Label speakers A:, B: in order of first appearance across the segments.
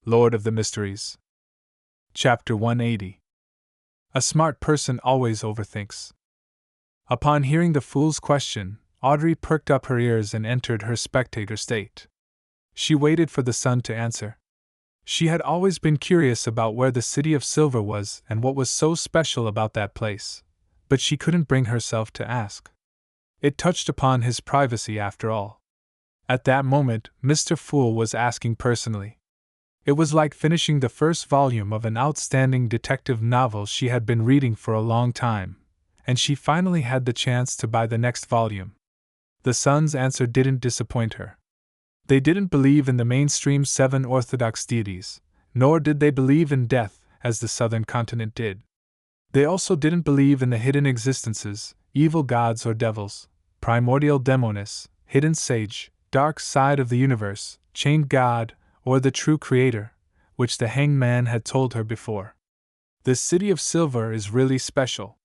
A: Lord of the Mysteries. Chapter 180. A smart person always overthinks. Upon hearing the fool's question, Audrey perked up her ears and entered her spectator state. She waited for the son to answer. She had always been curious about where the City of Silver was and what was so special about that place, but she couldn't bring herself to ask. It touched upon his privacy after all. At that moment, Mr. Fool was asking personally. It was like finishing the first volume of an outstanding detective novel she had been reading for a long time, and she finally had the chance to buy the next volume. The son's answer didn't disappoint her. They didn't believe in the mainstream 7 Orthodox deities, nor did they believe in death, as the southern continent did. They also didn't believe in the hidden existences, evil gods or devils, primordial demones, hidden sage, dark side of the universe, chained god, or the true creator, which the hanged man had told her before. The City of Silver is really special.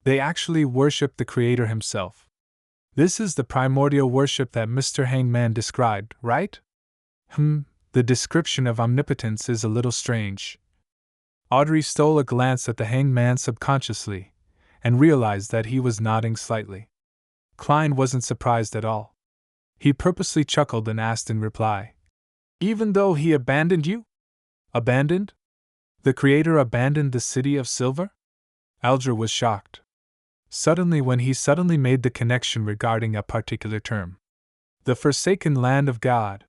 A: They actually worship the creator himself. This is the primordial worship that Mr. Hangman described, right? The description of omnipotence is a little strange. Audrey stole a glance at the hanged man subconsciously, and realized that he was nodding slightly. Klein wasn't surprised at all. He purposely chuckled and asked in reply, "Even though he abandoned you?" "Abandoned? The creator abandoned the City of Silver?" Alger was shocked. Suddenly he made the connection regarding a particular term. The forsaken land of God.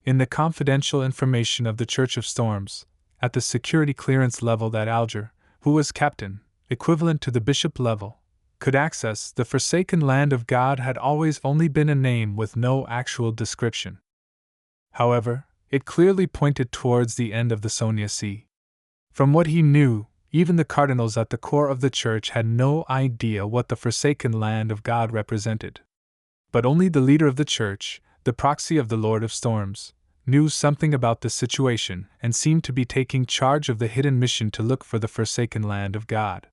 A: In the confidential information of the Church of Storms, at the security clearance level that Alger, who was captain, equivalent to the bishop level, could access, the forsaken land of God had always only been a name with no actual description. However, it clearly pointed towards the end of the Sonia Sea. From what he knew, even the cardinals at the core of the church had no idea what the forsaken land of God represented. But only the leader of the church, the proxy of the Lord of Storms, knew something about the situation and seemed to be taking charge of the hidden mission to look for the forsaken land of God.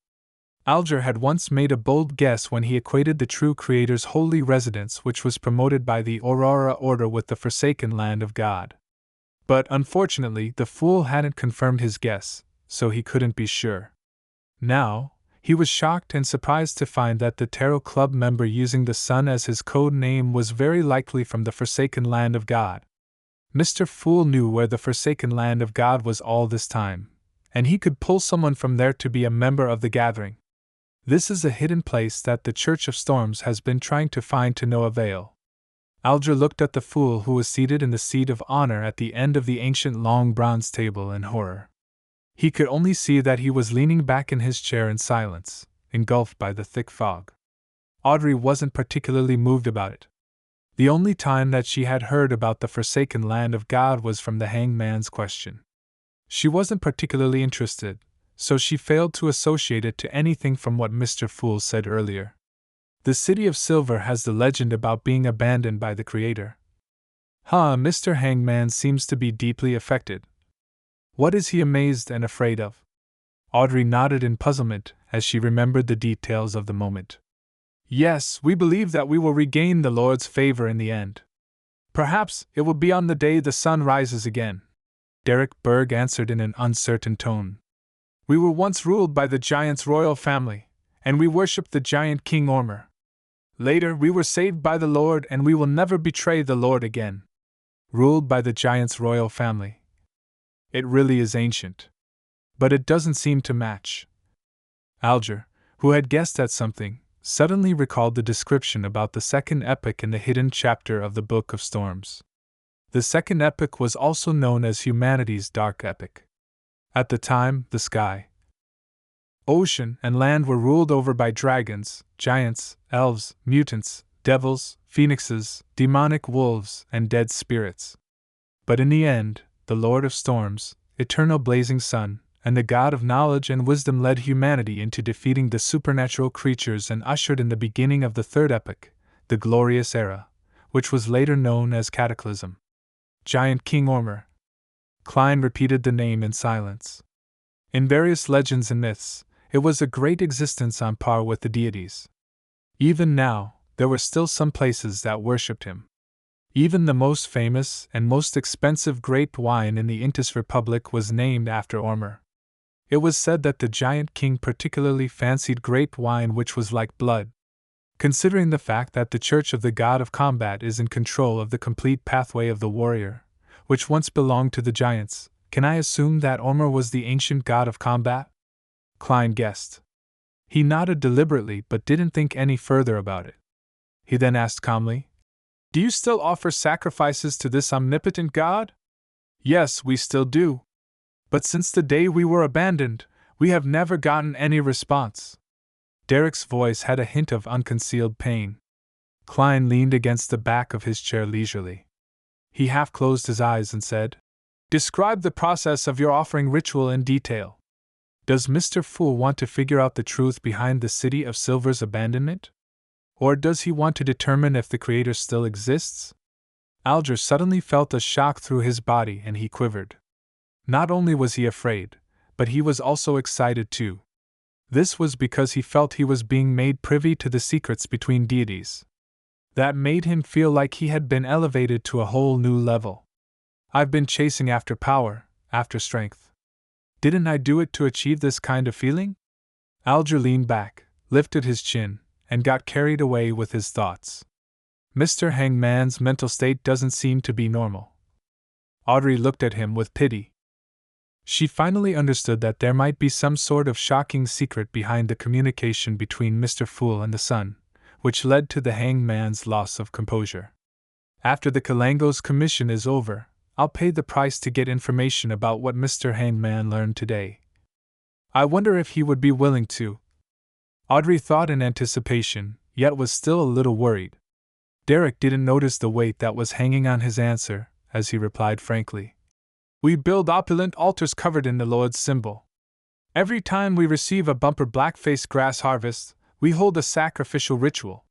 A: Alger had once made a bold guess when he equated the true creator's holy residence, which was promoted by the Aurora Order, with the forsaken land of God. But unfortunately, the fool hadn't confirmed his guess, so he couldn't be sure. Now, he was shocked and surprised to find that the Tarot Club member using the sun as his code name was very likely from the forsaken land of God. Mr. Fool knew where the forsaken land of God was all this time, and he could pull someone from there to be a member of the gathering. This is a hidden place that the Church of Storms has been trying to find to no avail. Alger looked at the fool who was seated in the seat of honor at the end of the ancient long bronze table in horror. He could only see that he was leaning back in his chair in silence, engulfed by the thick fog. Audrey wasn't particularly moved about it. The only time that she had heard about the forsaken land of God was from the hanged man's question. She wasn't particularly interested, so she failed to associate it to anything from what Mr. Fool said earlier. The City of Silver has the legend about being abandoned by the Creator. Mr. Hangman seems to be deeply affected. What is he amazed and afraid of? Audrey nodded in puzzlement as she remembered the details of the moment. Yes, we believe that we will regain the Lord's favor in the end. Perhaps it will be on the day the sun rises again, Derek Berg answered in an uncertain tone. We were once ruled by the giant's royal family, and we worshipped the giant King Ormer. Later, we were saved by the Lord, and we will never betray the Lord again. Ruled by the giant's royal family. It really is ancient. But it doesn't seem to match. Alger, who had guessed at something, suddenly recalled the description about the second epoch in the hidden chapter of the Book of Storms. The second epoch was also known as humanity's dark epoch. At the time, the sky, ocean, and land were ruled over by dragons, giants, elves, mutants, devils, phoenixes, demonic wolves, and dead spirits. But in the end, the Lord of Storms, eternal blazing sun, and the God of knowledge and wisdom led humanity into defeating the supernatural creatures and ushered in the beginning of the third epoch, the glorious era, which was later known as Cataclysm. Giant King Ormer. Klein repeated the name in silence. In various legends and myths, it was a great existence on par with the deities. Even now, there were still some places that worshipped him. Even the most famous and most expensive grape wine in the Intis Republic was named after Ormer. It was said that the giant king particularly fancied grape wine which was like blood. Considering the fact that the Church of the God of Combat is in control of the complete pathway of the warrior, which once belonged to the giants, can I assume that Ormer was the ancient god of combat? Klein guessed. He nodded deliberately but didn't think any further about it. He then asked calmly, "Do you still offer sacrifices to this omnipotent god?" "Yes, we still do. But since the day we were abandoned, we have never gotten any response." Derek's voice had a hint of unconcealed pain. Klein leaned against the back of his chair leisurely. He half closed his eyes and said, "Describe the process of your offering ritual in detail. Does Mr. Fool want to figure out the truth behind the City of Silver's abandonment? Or does he want to determine if the Creator still exists?" Alger suddenly felt a shock through his body and he quivered. Not only was he afraid, but he was also excited too. This was because he felt he was being made privy to the secrets between deities. That made him feel like he had been elevated to a whole new level. "I've been chasing after power, after strength. Didn't I do it to achieve this kind of feeling?" Alger leaned back, lifted his chin, and got carried away with his thoughts. Mr. Hangman's mental state doesn't seem to be normal. Audrey looked at him with pity. She finally understood that there might be some sort of shocking secret behind the communication between Mr. Fool and the Sun, which led to the hangman's loss of composure. "After the Kalango's commission is over, I'll pay the price to get information about what Mr. Hangman learned today. I wonder if he would be willing to." Audrey thought in anticipation, yet was still a little worried. Derek didn't notice the weight that was hanging on his answer, as he replied frankly, "We build opulent altars covered in the Lord's symbol. Every time we receive a bumper black-faced grass harvest, we hold a sacrificial ritual.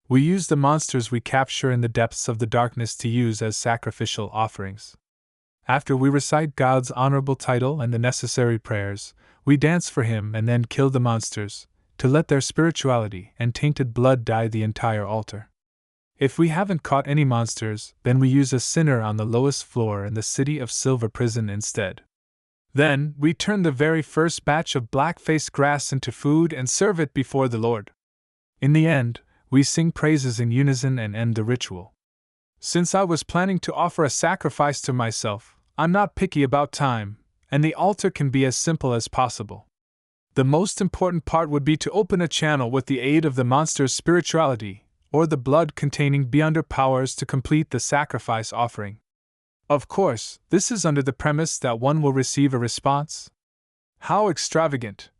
A: We use the monsters we capture in the depths of the darkness to use as sacrificial offerings. After we recite God's honorable title and the necessary prayers, we dance for Him and then kill the monsters, to let their spirituality and tainted blood dye the entire altar. If we haven't caught any monsters, then we use a sinner on the lowest floor in the City of Silver prison instead. Then, we turn the very first batch of black-faced grass into food and serve it before the Lord. In the end, we sing praises in unison and end the ritual. Since I was planning to offer a sacrifice to myself, I'm not picky about time, and the altar can be as simple as possible. The most important part would be to open a channel with the aid of the monster's spirituality, or the blood-containing beyonder powers to complete the sacrifice offering. Of course, this is under the premise that one will receive a response." "How extravagant!"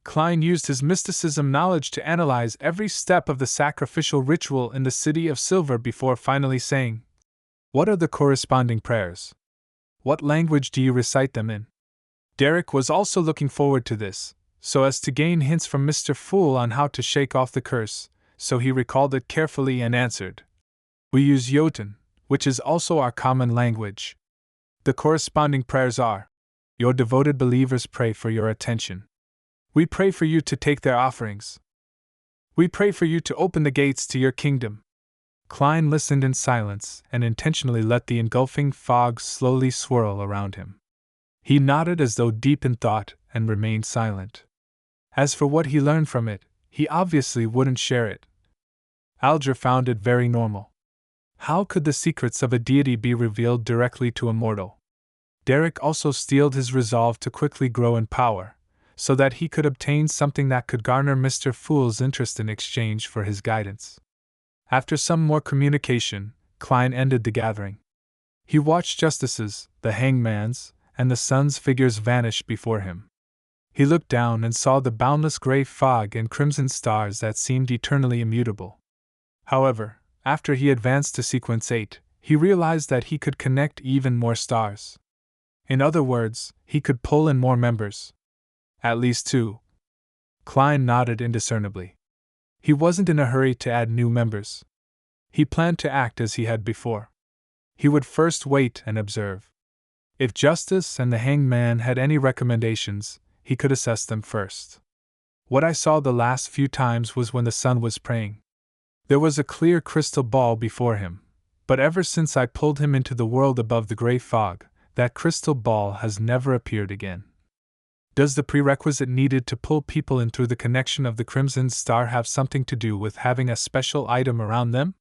A: Klein used his mysticism knowledge to analyze every step of the sacrificial ritual in the City of Silver before finally saying, "What are the corresponding prayers? What language do you recite them in?" Derek was also looking forward to this, so as to gain hints from Mr. Fool on how to shake off the curse, so he recalled it carefully and answered, "We use Jotun, which is also our common language. The corresponding prayers are, your devoted believers pray for your attention. We pray for you to take their offerings. We pray for you to open the gates to your kingdom." Klein listened in silence and intentionally let the engulfing fog slowly swirl around him. He nodded as though deep in thought and remained silent. As for what he learned from it, he obviously wouldn't share it. Alger found it very normal. How could the secrets of a deity be revealed directly to a mortal? Derek also steeled his resolve to quickly grow in power, so that he could obtain something that could garner Mr. Fool's interest in exchange for his guidance. After some more communication, Klein ended the gathering. He watched Justice's, the Hangman's, and the Sun's figures vanish before him. He looked down and saw the boundless gray fog and crimson stars that seemed eternally immutable. However, after he advanced to Sequence 8, he realized that he could connect even more stars. In other words, he could pull in more members. At least 2. Klein nodded indiscernibly. He wasn't in a hurry to add new members. He planned to act as he had before. He would first wait and observe. If Justice and the Hangman had any recommendations, he could assess them first. What I saw the last few times was when the Sun was praying. There was a clear crystal ball before him, But ever since I pulled him into the world above the gray fog, that crystal ball has never appeared again. Does the prerequisite needed to pull people in through the connection of the crimson star have something to do with having a special item around them?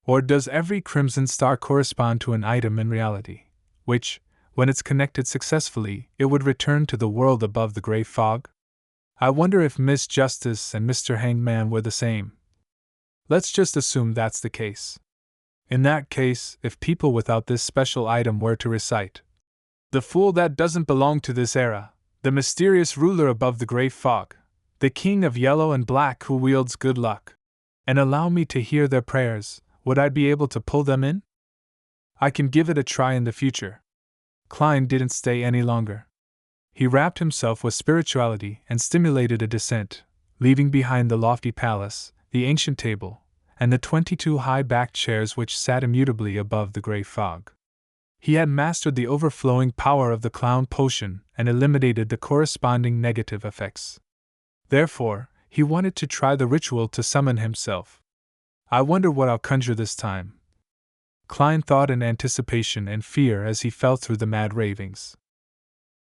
A: Or does every crimson star correspond to an item in reality, which, when it's connected successfully, it would return to the world above the gray fog? I wonder if Miss Justice and Mr. Hangman were the same. Let's just assume that's the case. In that case, if people without this special item were to recite, "The fool that doesn't belong to this era, the mysterious ruler above the gray fog, the king of yellow and black who wields good luck," and allow me to hear their prayers, would I be able to pull them in? I can give it a try in the future. Klein didn't stay any longer. He wrapped himself with spirituality and stimulated a descent, leaving behind the lofty palace, the ancient table, and the 22 high-backed chairs which sat immutably above the gray fog. He had mastered the overflowing power of the clown potion and eliminated the corresponding negative effects. Therefore, he wanted to try the ritual to summon himself. I wonder what I'll conjure this time. Klein thought in anticipation and fear as he fell through the mad ravings.